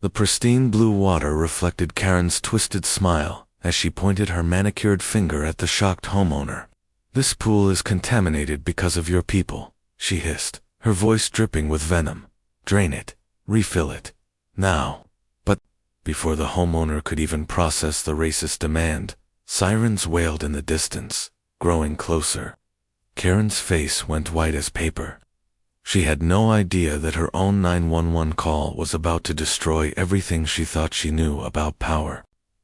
The pristine blue water reflected Karen's twisted smile as she pointed her manicured finger at the shocked homeowner. "This pool is contaminated because of your people," she hissed, her voice dripping with venom. "Drain it. Refill it. Now." But before the homeowner could even process the racist demand, sirens wailed in the distance, growing closer. Karen's face went white as paper. She had no idea that her own 911 call was about to destroy everything she thought she knew about power,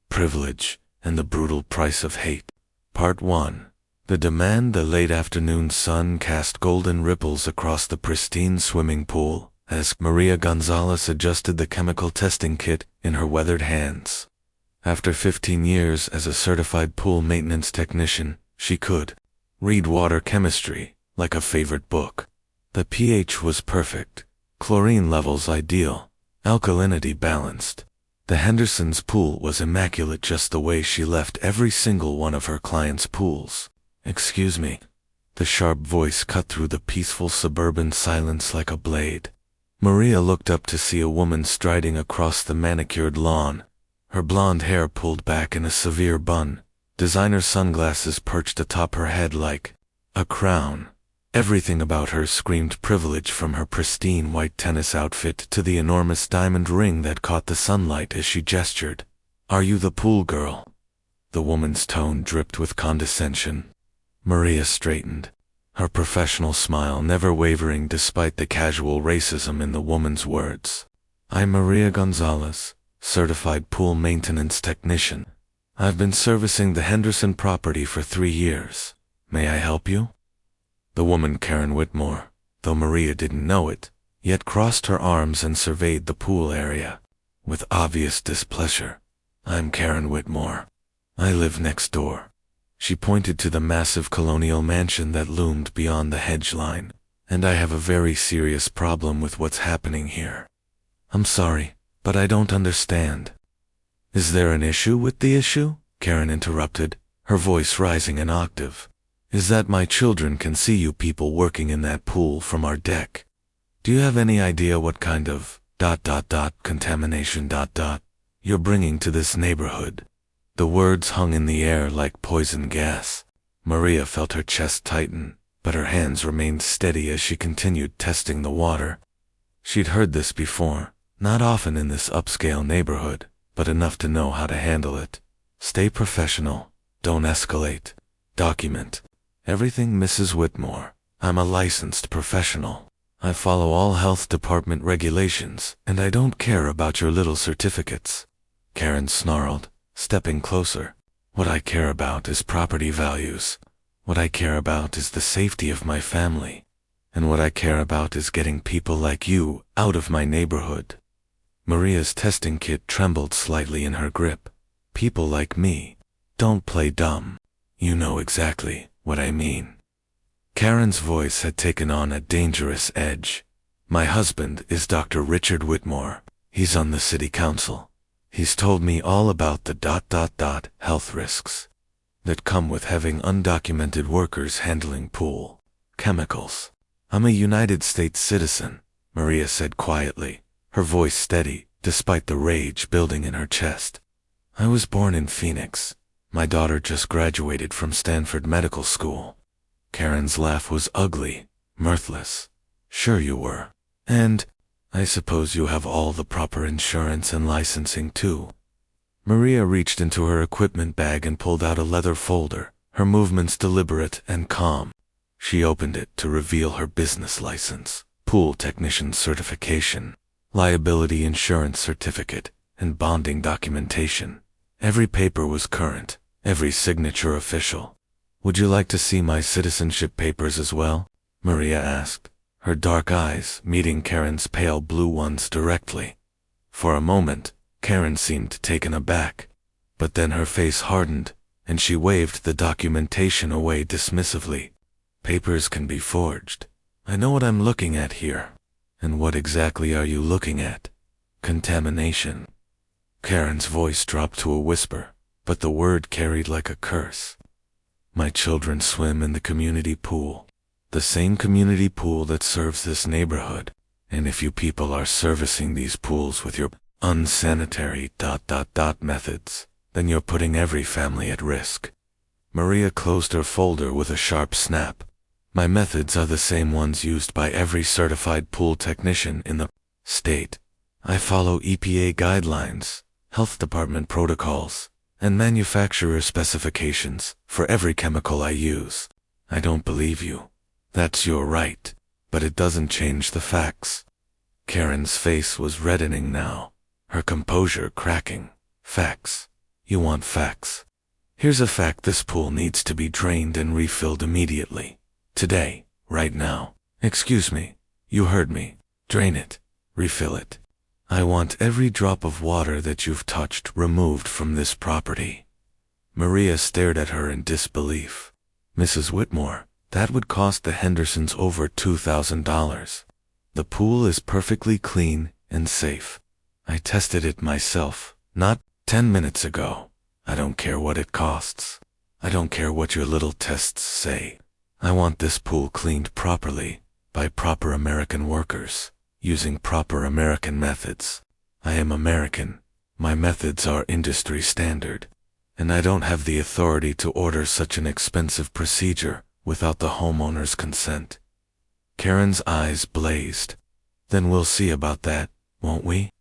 privilege, and the brutal price of hate. Part 1. The demand. The late afternoon sun cast golden ripples across the pristine swimming pool as Maria Gonzalez adjusted the chemical testing kit in her weathered hands. After 15 years as a certified pool maintenance technician, she could read water chemistry like a favorite book. The pH was perfect, chlorine levels ideal, alkalinity balanced. The Hendersons' pool was immaculate, just the way she left every single one of her clients' pools. "Excuse me." The sharp voice cut through the peaceful suburban silence like a blade. Maria looked up to see a woman striding across the manicured lawn, her blonde hair pulled back in a severe bun, designer sunglasses perched atop her head like a crown. Everything about her screamed privilege, from her pristine white tennis outfit to the enormous diamond ring that caught the sunlight as she gestured. "Are you the pool girl?" The woman's tone dripped with condescension. Maria straightened, her professional smile never wavering despite the casual racism in the woman's words. "I'm Maria Gonzalez, certified pool maintenance technician. I've been servicing the Henderson property for 3 years. May I help you?" The woman, Karen Whitmore, though Maria didn't know it, yet crossed her arms and surveyed the pool area with obvious displeasure. "I'm Karen Whitmore. I live next door." She pointed to the massive colonial mansion that loomed beyond the hedge line. "And I have a very serious problem with what's happening here." "I'm sorry, but I don't understand." "Is there an issue with the issue?" Karen interrupted, her voice rising an octave. "Is that my children can see you people working in that pool from our deck. Do you have any idea what kind of ... contamination ... you're bringing to this neighborhood?" The words hung in the air like poison gas. Maria felt her chest tighten, but her hands remained steady as she continued testing the water. She'd heard this before, not often in this upscale neighborhood, but enough to know how to handle it. "Stay professional. Don't escalate. Document everything, Mrs. Whitmore. I'm a licensed professional. I follow all health department regulations, and I don't care about your little certificates." Karen snarled, stepping closer. "What I care about is property values. What I care about is the safety of my family. And what I care about is getting people like you out of my neighborhood." Maria's testing kit trembled slightly in her grip. "People like me. Don't play dumb. You know exactly what I mean." Karen's voice had taken on a dangerous edge. "My husband is Dr. Richard Whitmore. He's on the city council. He's told me all about the ... health risks that come with having undocumented workers handling pool chemicals. I'm a United States citizen," Maria said quietly, her voice steady despite the rage building in her chest. "I was born in Phoenix. My daughter just graduated from Stanford Medical School." Karen's laugh was ugly, mirthless. "Sure you were. And I suppose you have all the proper insurance and licensing too." Maria reached into her equipment bag and pulled out a leather folder, her movements deliberate and calm. She opened it to reveal her business license, pool technician certification, liability insurance certificate, and bonding documentation. Every paper was current, every signature official. "Would you like to see my citizenship papers as well?" Maria asked, her dark eyes meeting Karen's pale blue ones directly. For a moment, Karen seemed taken aback, but then her face hardened, and she waved the documentation away dismissively. "Papers can be forged. I know what I'm looking at here." "And what exactly are you looking at?" "Contamination." Karen's voice dropped to a whisper, but the word carried like a curse. "My children swim in the community pool. The same community pool that serves this neighborhood. And if you people are servicing these pools with your unsanitary ... methods, then you're putting every family at risk. Maria closed her folder with a sharp snap. My methods are the same ones used by every certified pool technician in the state. I follow EPA guidelines, health department protocols, and manufacturer specifications for every chemical I use. I don't believe you. That's your right, but it doesn't change the facts. Karen's face was reddening now, her composure cracking. Facts. You want facts. Here's a fact: this pool needs to be drained and refilled immediately. Today, right now. Excuse me, you heard me. Drain it. Refill it. I want every drop of water that you've touched removed from this property. Maria stared at her in disbelief. Mrs. Whitmore, that would cost the Hendersons over $2,000. The pool is perfectly clean and safe. I tested it myself, not 10 minutes ago. I don't care what it costs. I don't care what your little tests say. I want this pool cleaned properly, by proper American workers, using proper American methods. I am American. My methods are industry standard. And I don't have the authority to order such an expensive procedure without the homeowner's consent. Karen's eyes blazed. Then we'll see about that, won't we?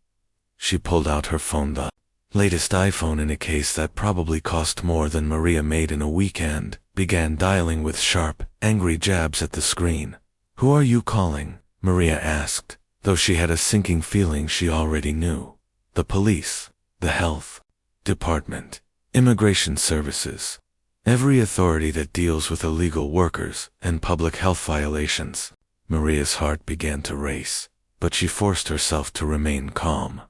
She pulled out her phone, the latest iPhone in a case that probably cost more than Maria made in a weekend, began dialing with sharp, angry jabs at the screen. Who are you calling? Maria asked, though she had a sinking feeling she already knew. The police, the health department, immigration services, every authority that deals with illegal workers and public health violations. Maria's heart began to race, but she forced herself to remain calm.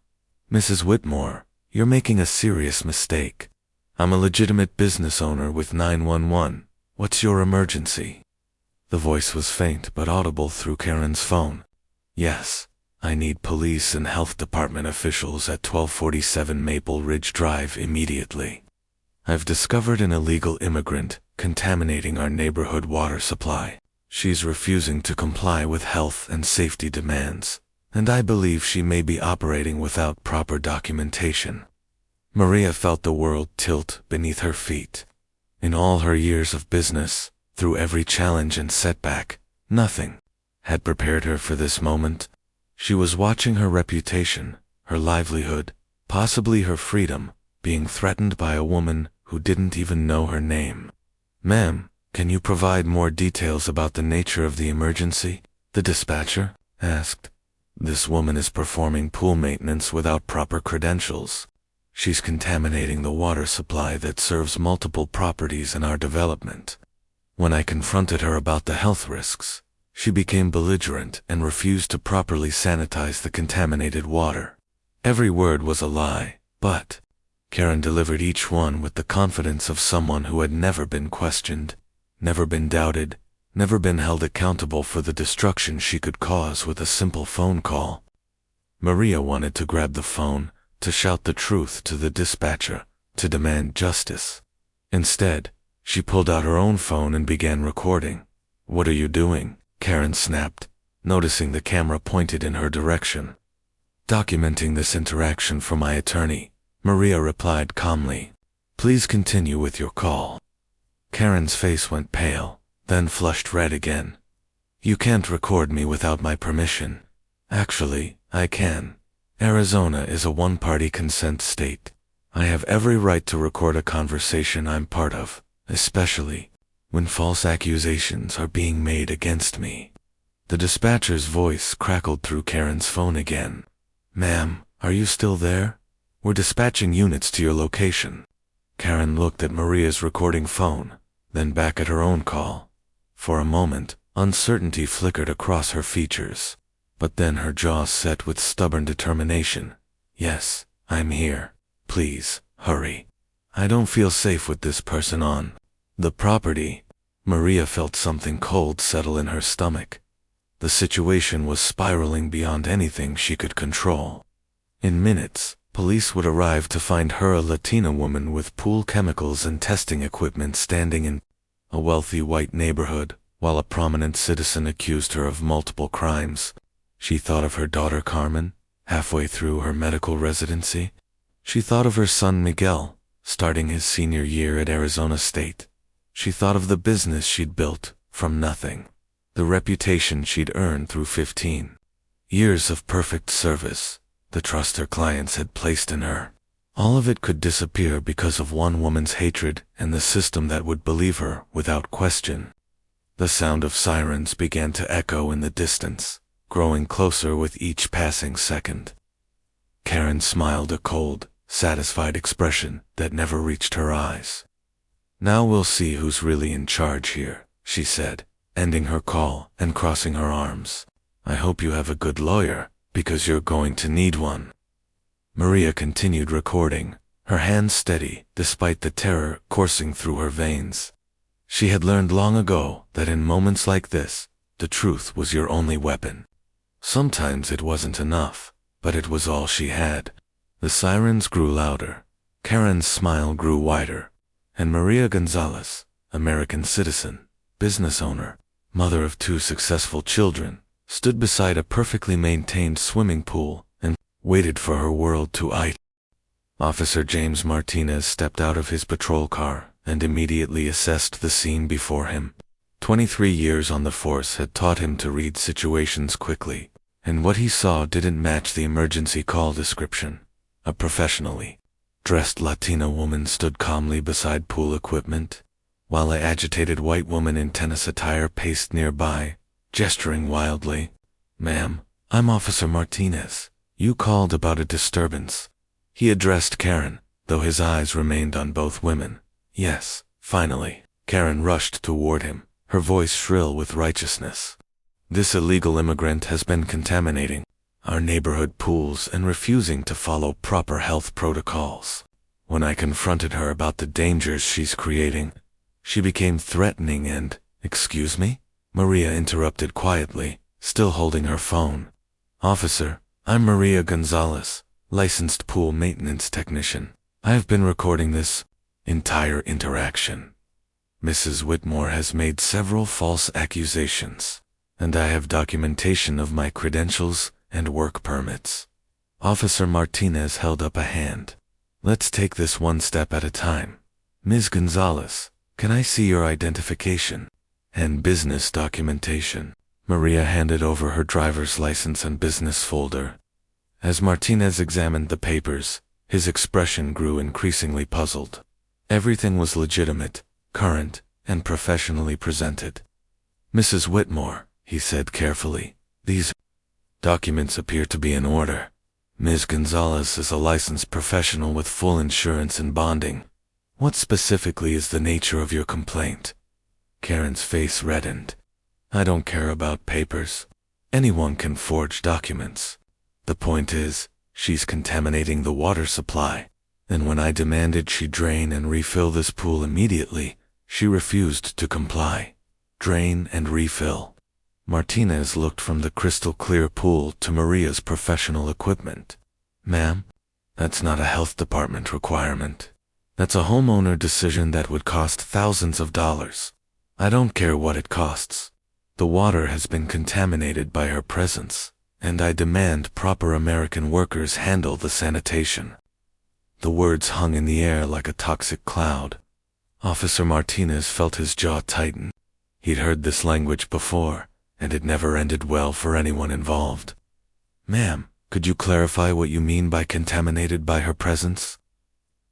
Mrs. Whitmore, you're making a serious mistake. I'm a legitimate business owner with 911. What's your emergency? The voice was faint but audible through Karen's phone. Yes, I need police and health department officials at 1247 Maple Ridge Drive immediately. I've discovered an illegal immigrant contaminating our neighborhood water supply. She's refusing to comply with health and safety demands, and I believe she may be operating without proper documentation. Maria felt the world tilt beneath her feet. In all her years of business, through every challenge and setback, nothing had prepared her for this moment. She was watching her reputation, her livelihood, possibly her freedom, being threatened by a woman who didn't even know her name. Ma'am, can you provide more details about the nature of the emergency? The dispatcher asked. This woman is performing pool maintenance without proper credentials. She's contaminating the water supply that serves multiple properties in our development. When I confronted her about the health risks, she became belligerent and refused to properly sanitize the contaminated water. Every word was a lie, but Karen delivered each one with the confidence of someone who had never been questioned, never been doubted, never been held accountable for the destruction she could cause with a simple phone call. Maria wanted to grab the phone, to shout the truth to the dispatcher, to demand justice. Instead, she pulled out her own phone and began recording. What are you doing? Karen snapped, noticing the camera pointed in her direction. Documenting this interaction for my attorney, Maria replied calmly. Please continue with your call. Karen's face went pale, then flushed red again. You can't record me without my permission. Actually, I can. Arizona is a one-party consent state. I have every right to record a conversation I'm part of, especially when false accusations are being made against me. The dispatcher's voice crackled through Karen's phone again. Ma'am, are you still there? We're dispatching units to your location. Karen looked at Maria's recording phone, then back at her own call. For a moment, uncertainty flickered across her features, but then her jaw set with stubborn determination. Yes, I'm here. Please, hurry. I don't feel safe with this person on the property. Maria felt something cold settle in her stomach. The situation was spiraling beyond anything she could control. In minutes, police would arrive to find her, a Latina woman with pool chemicals and testing equipment, standing in a wealthy white neighborhood, while a prominent citizen accused her of multiple crimes. She thought of her daughter Carmen, halfway through her medical residency. She thought of her son Miguel, starting his senior year at Arizona State. She thought of the business she'd built from nothing, the reputation she'd earned through 15 years of perfect service, the trust her clients had placed in her. All of it could disappear because of one woman's hatred and the system that would believe her without question. The sound of sirens began to echo in the distance, growing closer with each passing second. Karen smiled a cold, satisfied expression that never reached her eyes. "Now we'll see who's really in charge here," she said, ending her call and crossing her arms. "I hope you have a good lawyer, because you're going to need one." Maria continued recording, her hands steady despite the terror coursing through her veins. She had learned long ago that in moments like this, the truth was your only weapon. Sometimes it wasn't enough, but it was all she had. The sirens grew louder, Karen's smile grew wider, and Maria Gonzalez, American citizen, business owner, mother of 2 successful children, stood beside a perfectly maintained swimming pool and waited for her world to end. Officer James Martinez stepped out of his patrol car and immediately assessed the scene before him. 23 years on the force had taught him to read situations quickly, and what he saw didn't match the emergency call description. A professionally dressed Latina woman stood calmly beside pool equipment, while an agitated white woman in tennis attire paced nearby, gesturing wildly. "Ma'am, I'm Officer Martinez. You called about a disturbance." He addressed Karen, though his eyes remained on both women. "Yes, finally." Karen rushed toward him, her voice shrill with righteousness. "This illegal immigrant has been contaminating our neighborhood pools and refusing to follow proper health protocols. When I confronted her about the dangers she's creating, she became threatening and—" "Excuse me?" Maria interrupted quietly, still holding her phone. "Officer, I'm Maria Gonzalez, licensed pool maintenance technician. I have been recording this entire interaction. Mrs. Whitmore has made several false accusations, and I have documentation of my credentials and work permits." Officer Martinez held up a hand. "Let's take this one step at a time. Ms. Gonzalez, can I see your identification and business documentation?" Maria handed over her driver's license and business folder. As Martinez examined the papers, his expression grew increasingly puzzled. Everything was legitimate, current, and professionally presented. "Mrs. Whitmore," he said carefully, "these documents appear to be in order. Ms. Gonzalez is a licensed professional with full insurance and bonding. What specifically is the nature of your complaint?" Karen's face reddened. "I don't care about papers. Anyone can forge documents. The point is, she's contaminating the water supply, and when I demanded she drain and refill this pool immediately, she refused to comply. Drain and refill." Martinez looked from the crystal-clear pool to Maria's professional equipment. "Ma'am, that's not a health department requirement. That's a homeowner decision that would cost thousands of dollars. I don't care what it costs. The water has been contaminated by her presence, and I demand proper American workers handle the sanitation." The words hung in the air like a toxic cloud. Officer Martinez felt his jaw tighten. He'd heard this language before, and it never ended well for anyone involved. "Ma'am, could you clarify what you mean by contaminated by her presence?"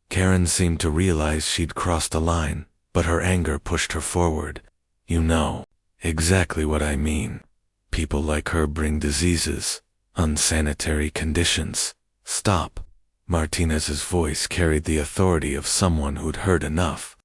Karen seemed to realize she'd crossed a line, but her anger pushed her forward. "You know exactly what I mean. People like her bring diseases, unsanitary conditions." "Stop." Martinez's voice carried the authority of someone who'd heard enough.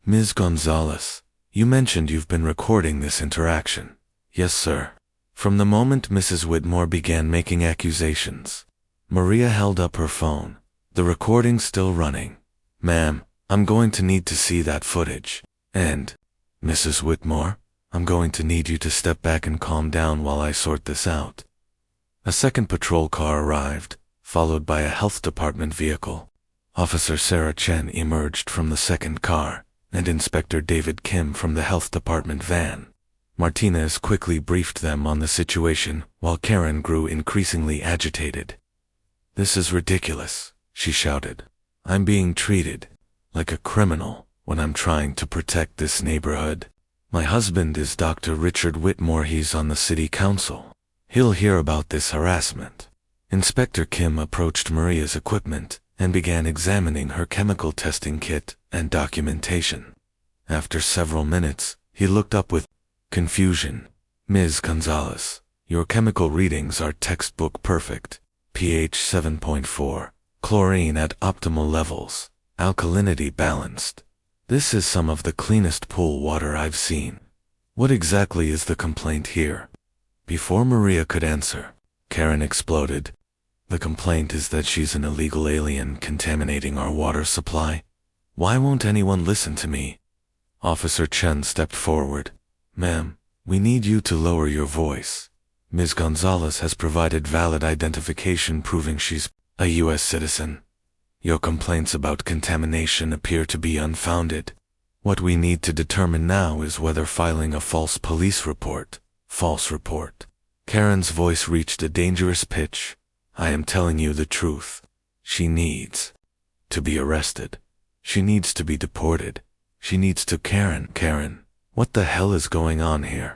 "Ms. Gonzalez, you mentioned you've been recording this interaction." "Yes, sir." "From the moment Mrs. Whitmore began making accusations." Maria held up her phone, the recording still running. "Ma'am, I'm going to need to see that footage. And, Mrs. Whitmore, I'm going to need you to step back and calm down while I sort this out." A second patrol car arrived, followed by a health department vehicle. Officer Sarah Chen emerged from the second car, and Inspector David Kim from the health department van. Martinez quickly briefed them on the situation while Karen grew increasingly agitated. "This is ridiculous," she shouted. "I'm being treated like a criminal when I'm trying to protect this neighborhood. My husband is Dr. Richard Whitmore. He's on the city council. He'll hear about this harassment." Inspector Kim approached Maria's equipment and began examining her chemical testing kit and documentation. After several minutes, he looked up with confusion. "Ms. Gonzalez, your chemical readings are textbook perfect. pH 7.4, chlorine at optimal levels, alkalinity balanced. This is some of the cleanest pool water I've seen. What exactly is the complaint here?" Before Maria could answer, Karen exploded. "The complaint is that she's an illegal alien contaminating our water supply. Why won't anyone listen to me?" Officer Chen stepped forward. "Ma'am, we need you to lower your voice. Ms. Gonzalez has provided valid identification proving she's a U.S. citizen. Your complaints about contamination appear to be unfounded. What we need to determine now is whether filing a false police report." "False report." Karen's voice reached a dangerous pitch. "I am telling you the truth. She needs to be arrested. She needs to be deported. She needs to—" Karen, what the hell is going on here?"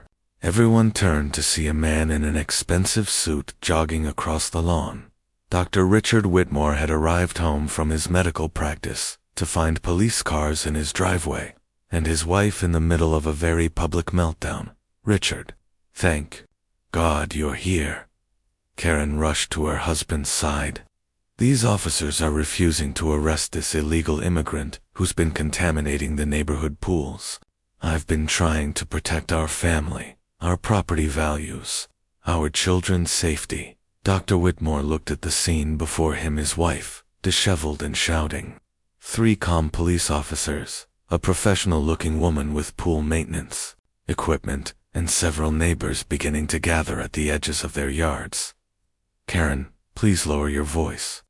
Everyone turned to see a man in an expensive suit jogging across the lawn. Dr. Richard Whitmore had arrived home from his medical practice to find police cars in his driveway, and his wife in the middle of a very public meltdown. "Richard, thank God you're here." Karen rushed to her husband's side. "These officers are refusing to arrest this illegal immigrant who's been contaminating the neighborhood pools. I've been trying to protect our family, our property values, our children's safety." Dr. Whitmore looked at the scene before him, his wife, disheveled and shouting. 3 calm police officers, a professional-looking woman with pool maintenance equipment, and several neighbors beginning to gather at the edges of their yards. "Karen, please lower your voice."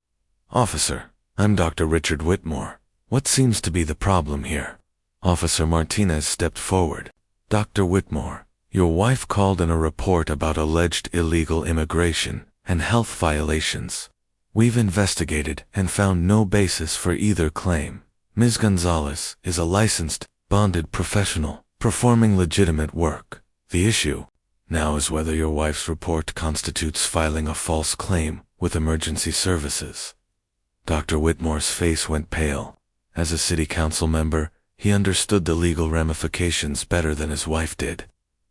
"Officer, I'm Dr. Richard Whitmore. What seems to be the problem here?" Officer Martinez stepped forward. "Dr. Whitmore, your wife called in a report about alleged illegal immigration and health violations. We've investigated and found no basis for either claim. Ms. Gonzalez is a licensed, bonded professional, performing legitimate work. The issue now is whether your wife's report constitutes filing a false claim with emergency services." Dr. Whitmore's face went pale. As a city council member, he understood the legal ramifications better than his wife did.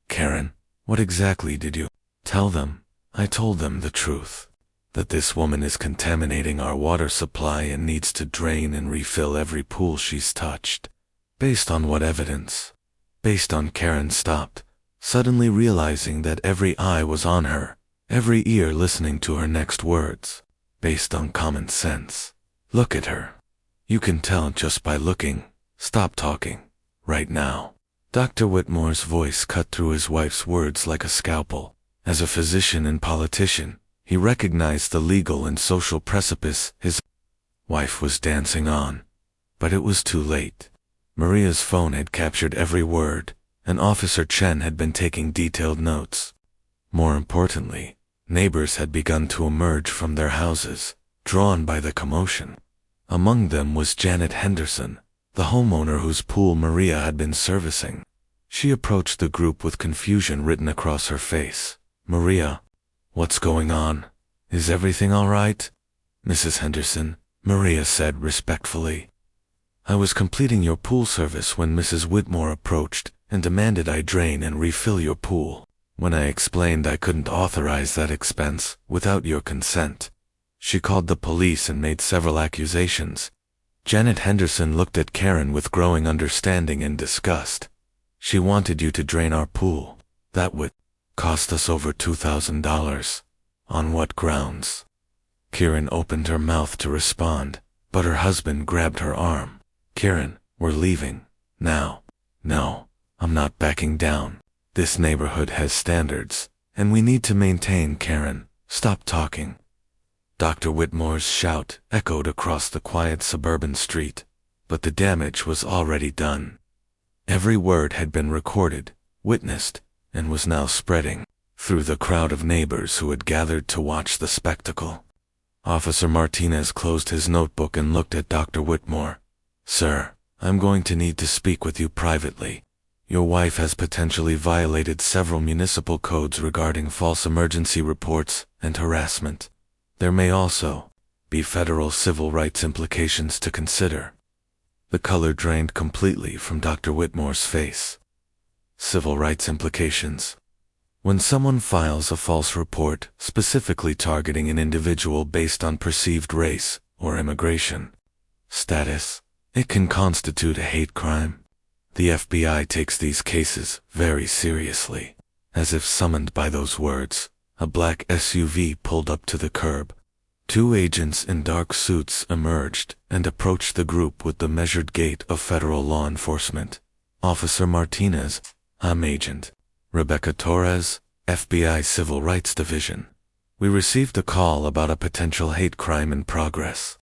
"Karen, what exactly did you tell them?" "I told them the truth, that this woman is contaminating our water supply and needs to drain and refill every pool she's touched." "Based on what evidence?" "Based on—" Karen stopped, suddenly realizing that every eye was on her, every ear listening to her next words. "Based on common sense. Look at her. You can tell just by looking. Stop talking. Right now." Dr. Whitmore's voice cut through his wife's words like a scalpel. As a physician and politician, he recognized the legal and social precipice his wife was dancing on. But it was too late. Maria's phone had captured every word, and Officer Chen had been taking detailed notes. More importantly, neighbors had begun to emerge from their houses, drawn by the commotion. Among them was Janet Henderson, the homeowner whose pool Maria had been servicing. She approached the group with confusion written across her face. "Maria, what's going on? Is everything all right?" "Mrs. Henderson," Maria said respectfully, "I was completing your pool service when Mrs. Whitmore approached and demanded I drain and refill your pool. When I explained I couldn't authorize that expense without your consent, she called the police and made several accusations." Janet Henderson looked at Karen with growing understanding and disgust. "She wanted you to drain our pool. That would cost us over $2,000. On what grounds?" Karen opened her mouth to respond, but her husband grabbed her arm. "Karen, we're leaving. Now." "No, I'm not backing down. This neighborhood has standards, and we need to maintain." "Karen, stop talking." Dr. Whitmore's shout echoed across the quiet suburban street, but the damage was already done. Every word had been recorded, witnessed, and was now spreading through the crowd of neighbors who had gathered to watch the spectacle. Officer Martinez closed his notebook and looked at Dr. Whitmore. "Sir, I'm going to need to speak with you privately. Your wife has potentially violated several municipal codes regarding false emergency reports and harassment. There may also be federal civil rights implications to consider." The color drained completely from Dr. Whitmore's face. Civil rights implications. When someone files a false report specifically targeting an individual based on perceived race or immigration status, it can constitute a hate crime. The FBI takes these cases very seriously. As if summoned by those words, a black SUV pulled up to the curb. Two agents in dark suits emerged and approached the group with the measured gait of federal law enforcement. "Officer Martinez, I'm Agent Rebecca Torres, FBI Civil Rights Division. We received a call about a potential hate crime in progress."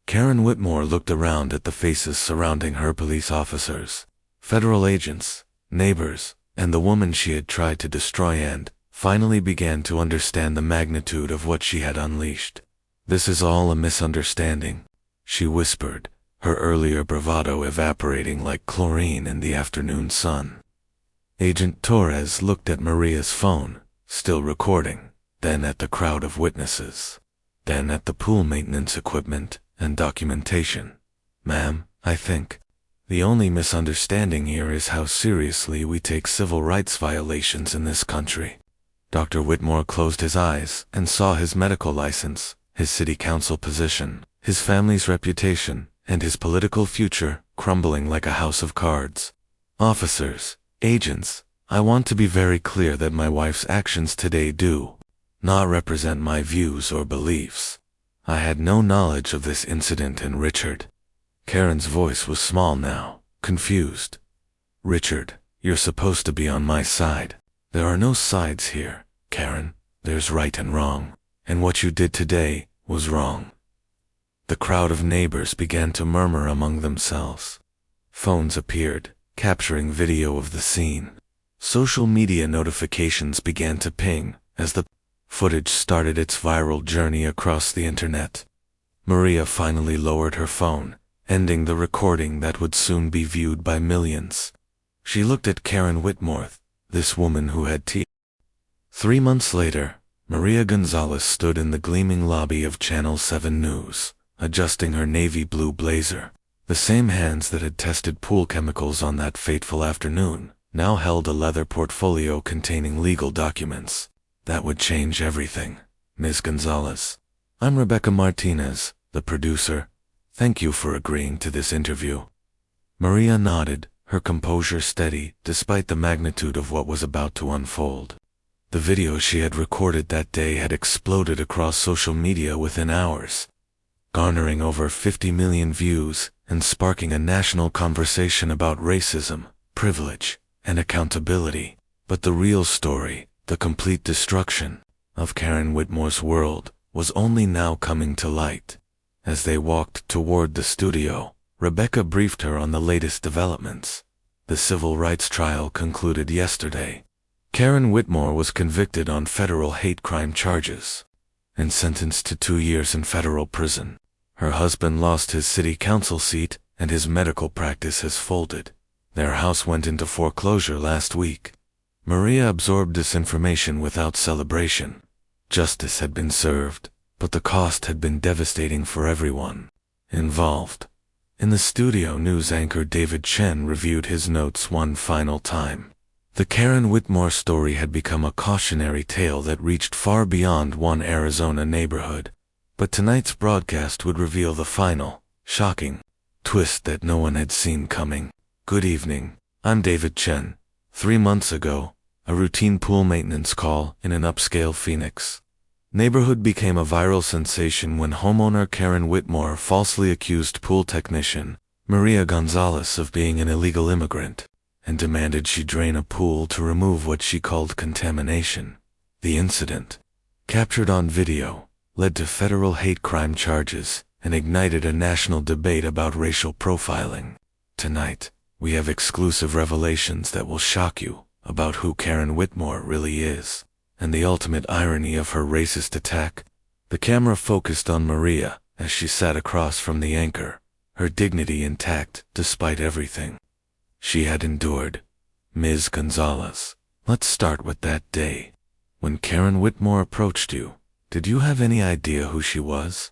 Karen Whitmore looked around at the faces surrounding her, police officers, federal agents, neighbors, and the woman she had tried to destroy, and finally began to understand the magnitude of what she had unleashed. "This is all a misunderstanding," she whispered, her earlier bravado evaporating like chlorine in the afternoon sun. Agent Torres looked at Maria's phone, still recording, then at the crowd of witnesses, then at the pool maintenance equipment and documentation. "Ma'am, I think the only misunderstanding here is how seriously we take civil rights violations in this country." Dr. Whitmore closed his eyes and saw his medical license, his city council position, his family's reputation, and his political future crumbling like a house of cards. "Officers, agents, I want to be very clear that my wife's actions today do not represent my views or beliefs. I had no knowledge of this incident in Richard." Karen's voice was small now, confused. "Richard, you're supposed to be on my side. There are no sides here, Karen. There's right and wrong, and what you did today was wrong." The crowd of neighbors began to murmur among themselves. Phones appeared, capturing video of the scene. Social media notifications began to ping as the footage started its viral journey across the internet. Maria finally lowered her phone, ending the recording that would soon be viewed by millions. She looked at Karen Whitmore, this woman who had 3 months later, Maria Gonzalez stood in the gleaming lobby of Channel 7 News, adjusting her navy blue blazer. The same hands that had tested pool chemicals on that fateful afternoon now held a leather portfolio containing legal documents. "That would change everything, Ms. Gonzalez. I'm Rebecca Martinez, the producer. Thank you for agreeing to this interview." Maria nodded, her composure steady despite the magnitude of what was about to unfold. The video she had recorded that day had exploded across social media within hours, garnering over 50 million views and sparking a national conversation about racism, privilege, and accountability. But the real story, the complete destruction of Karen Whitmore's world, was only now coming to light. As they walked toward the studio, Rebecca briefed her on the latest developments. The civil rights trial concluded yesterday. Karen Whitmore was convicted on federal hate crime charges and sentenced to 2 years in federal prison. Her husband lost his city council seat and his medical practice has folded. Their house went into foreclosure last week. Maria absorbed this information without celebration. Justice had been served, but the cost had been devastating for everyone involved. In the studio, news anchor David Chen reviewed his notes one final time. The Karen Whitmore story had become a cautionary tale that reached far beyond one Arizona neighborhood. But tonight's broadcast would reveal the final, shocking twist that no one had seen coming. "Good evening, I'm David Chen. 3 months ago, a routine pool maintenance call in an upscale Phoenix neighborhood became a viral sensation when homeowner Karen Whitmore falsely accused pool technician Maria Gonzalez of being an illegal immigrant and demanded she drain a pool to remove what she called contamination. The incident, captured on video, led to federal hate crime charges and ignited a national debate about racial profiling. Tonight, we have exclusive revelations that will shock you about who Karen Whitmore really is, and the ultimate irony of her racist attack. The camera focused on Maria as she sat across from the anchor, her dignity intact despite everything she had endured. Ms. Gonzalez, let's start with that day. When Karen Whitmore approached you, did you have any idea who she was?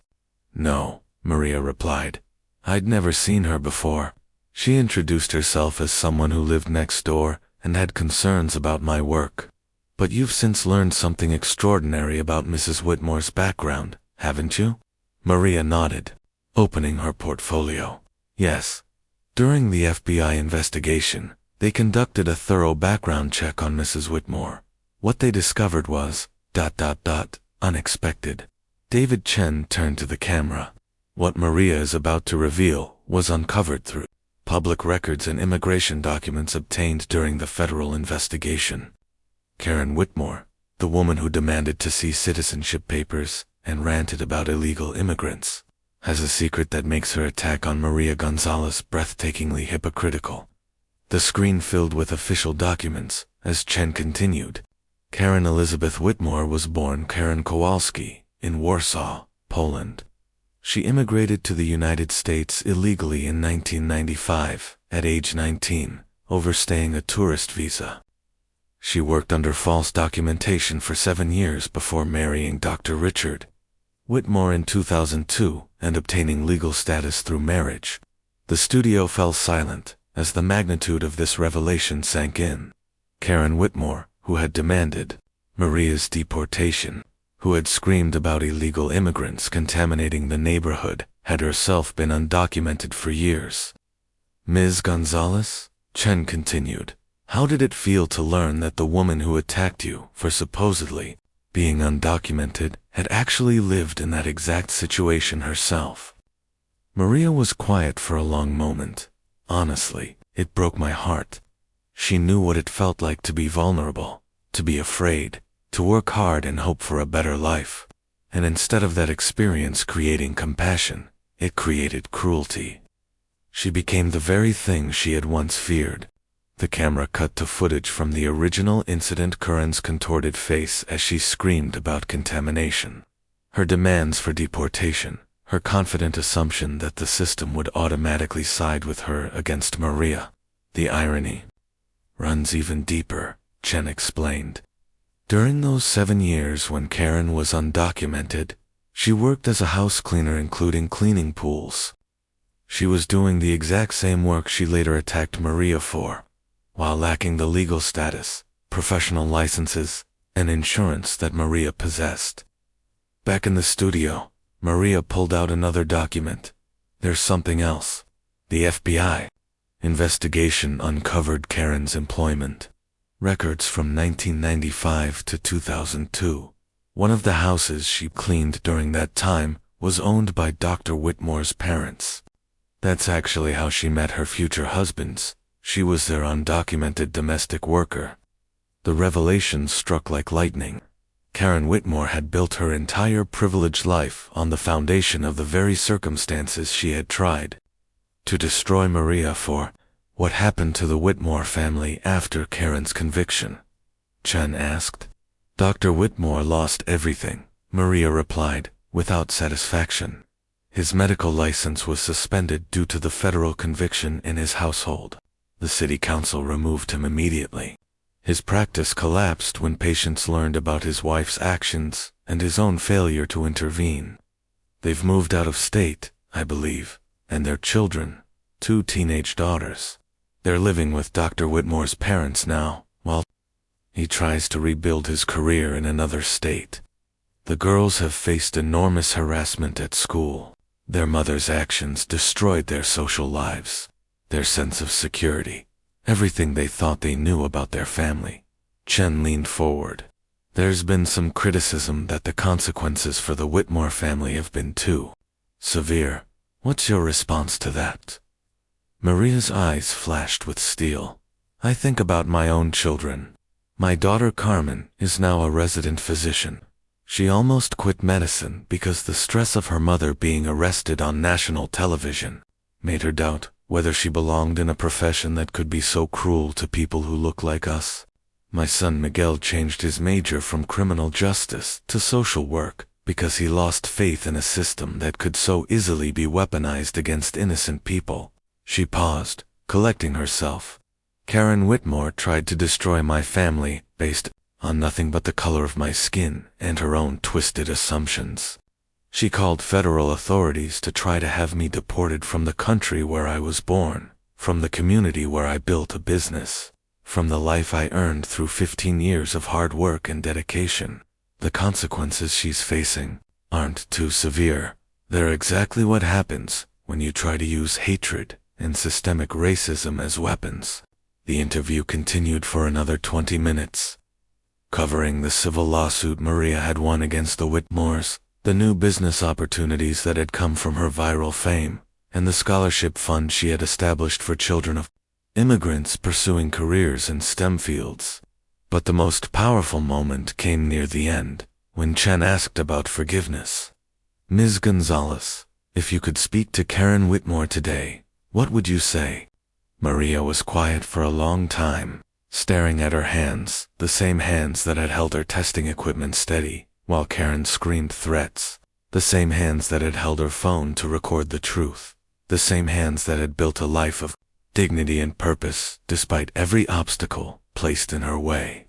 No, Maria replied. I'd never seen her before. She introduced herself as someone who lived next door and had concerns about my work. But you've since learned something extraordinary about Mrs. Whitmore's background, haven't you? Maria nodded, opening her portfolio. Yes. During the FBI investigation, they conducted a thorough background check on Mrs. Whitmore. What they discovered was, unexpected. David Chen turned to the camera. What Maria is about to reveal was uncovered through public records and immigration documents obtained during the federal investigation. Karen Whitmore, the woman who demanded to see citizenship papers and ranted about illegal immigrants, has a secret that makes her attack on Maria Gonzalez breathtakingly hypocritical. The screen filled with official documents as Chen continued. Karen Elizabeth Whitmore was born Karen Kowalski in Warsaw, Poland. She immigrated to the United States illegally in 1995, at age 19, overstaying a tourist visa. She worked under false documentation for 7 years before marrying Dr. Richard Whitmore in 2002 and obtaining legal status through marriage. The studio fell silent as the magnitude of this revelation sank in. Karen Whitmore, who had demanded Maria's deportation, who had screamed about illegal immigrants contaminating the neighborhood, had herself been undocumented for years. Ms. Gonzalez, Chen continued, how did it feel to learn that the woman who attacked you for supposedly being undocumented had actually lived in that exact situation herself? Maria was quiet for a long moment. Honestly, it broke my heart. She knew what it felt like to be vulnerable, to be afraid, to work hard and hope for a better life. And instead of that experience creating compassion, it created cruelty. She became the very thing she had once feared. The camera cut to footage from the original incident. Karen's contorted face as she screamed about contamination. Her demands for deportation, her confident assumption that the system would automatically side with her against Maria. The irony runs even deeper, Chen explained. During those 7 years when Karen was undocumented, she worked as a house cleaner, including cleaning pools. She was doing the exact same work she later attacked Maria for, while lacking the legal status, professional licenses, and insurance that Maria possessed. Back in the studio, Maria pulled out another document. There's something else. The FBI investigation uncovered Karen's employment records from 1995 to 2002. One of the houses she cleaned during that time was owned by Dr. Whitmore's parents. That's actually how she met her future husbands. She was their undocumented domestic worker. The revelation struck like lightning. Karen Whitmore had built her entire privileged life on the foundation of the very circumstances she had tried to destroy Maria for. What happened to the Whitmore family after Karen's conviction? Chen asked. Dr. Whitmore lost everything, Maria replied, without satisfaction. His medical license was suspended due to the federal conviction in his household. The city council removed him immediately. His practice collapsed when patients learned about his wife's actions and his own failure to intervene. They've moved out of state, I believe, and their children, 2 teenage daughters. They're living with Dr. Whitmore's parents now, while he tries to rebuild his career in another state. The girls have faced enormous harassment at school. Their mother's actions destroyed their social lives, their sense of security, everything they thought they knew about their family. Chen leaned forward. There's been some criticism that the consequences for the Whitmore family have been too severe. What's your response to that? Maria's eyes flashed with steel. I think about my own children. My daughter Carmen is now a resident physician. She almost quit medicine because the stress of her mother being arrested on national television made her doubt whether she belonged in a profession that could be so cruel to people who look like us. My son Miguel changed his major from criminal justice to social work because he lost faith in a system that could so easily be weaponized against innocent people. She paused, collecting herself. Karen Whitmore tried to destroy my family based on nothing but the color of my skin and her own twisted assumptions. She called federal authorities to try to have me deported from the country where I was born, from the community where I built a business, from the life I earned through 15 years of hard work and dedication. The consequences she's facing aren't too severe. They're exactly what happens when you try to use hatred and systemic racism as weapons. The interview continued for another 20 minutes, covering the civil lawsuit Maria had won against the Whitmores, the new business opportunities that had come from her viral fame, and the scholarship fund she had established for children of immigrants pursuing careers in STEM fields. But the most powerful moment came near the end, when Chen asked about forgiveness. "Ms. Gonzalez, if you could speak to Karen Whitmore today, what would you say?" Maria was quiet for a long time, staring at her hands, the same hands that had held her testing equipment steady, while Karen screamed threats, the same hands that had held her phone to record the truth, the same hands that had built a life of dignity and purpose despite every obstacle placed in her way.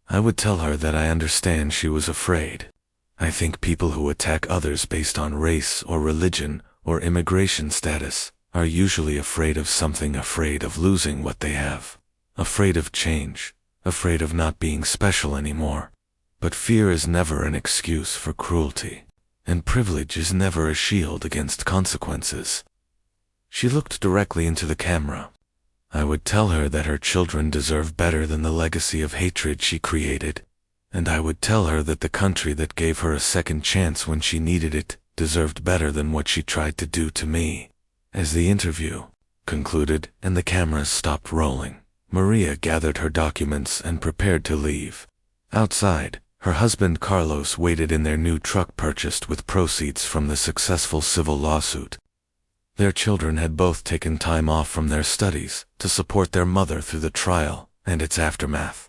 I would tell her that I understand she was afraid. I think people who attack others based on race or religion or immigration status are usually afraid of something, afraid of losing what they have, afraid of change, afraid of not being special anymore. But fear is never an excuse for cruelty, and privilege is never a shield against consequences. She looked directly into the camera. I would tell her that her children deserve better than the legacy of hatred she created, and I would tell her that the country that gave her a second chance when she needed it deserved better than what she tried to do to me. As the interview concluded and the cameras stopped rolling, Maria gathered her documents and prepared to leave. Outside, her husband Carlos waited in their new truck purchased with proceeds from the successful civil lawsuit. Their children had both taken time off from their studies to support their mother through the trial and its aftermath.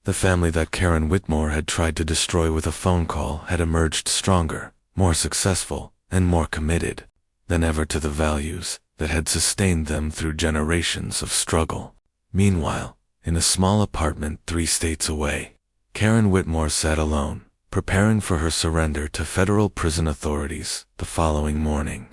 The family that Karen Whitmore had tried to destroy with a phone call had emerged stronger, more successful, and more committed than ever to the values that had sustained them through generations of struggle. Meanwhile, in a small apartment 3 states away, Karen Whitmore sat alone, preparing for her surrender to federal prison authorities the following morning.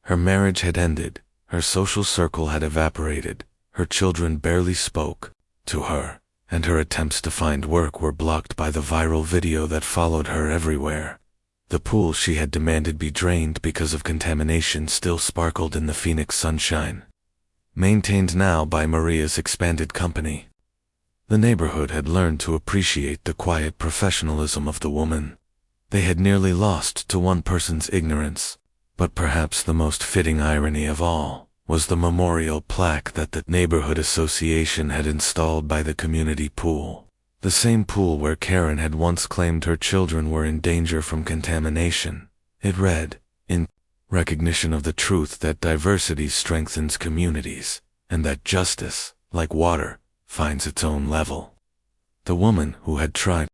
Her marriage had ended, her social circle had evaporated, her children barely spoke to her, and her attempts to find work were blocked by the viral video that followed her everywhere. The pool she had demanded be drained because of contamination still sparkled in the Phoenix sunshine, maintained now by Maria's expanded company. The neighborhood had learned to appreciate the quiet professionalism of the woman. They had nearly lost to one person's ignorance. But perhaps the most fitting irony of all was the memorial plaque that the neighborhood association had installed by the community pool, the same pool where Karen had once claimed her children were in danger from contamination. It read, "In recognition of the truth that diversity strengthens communities, and that justice, like water, finds its own level." The woman who had tried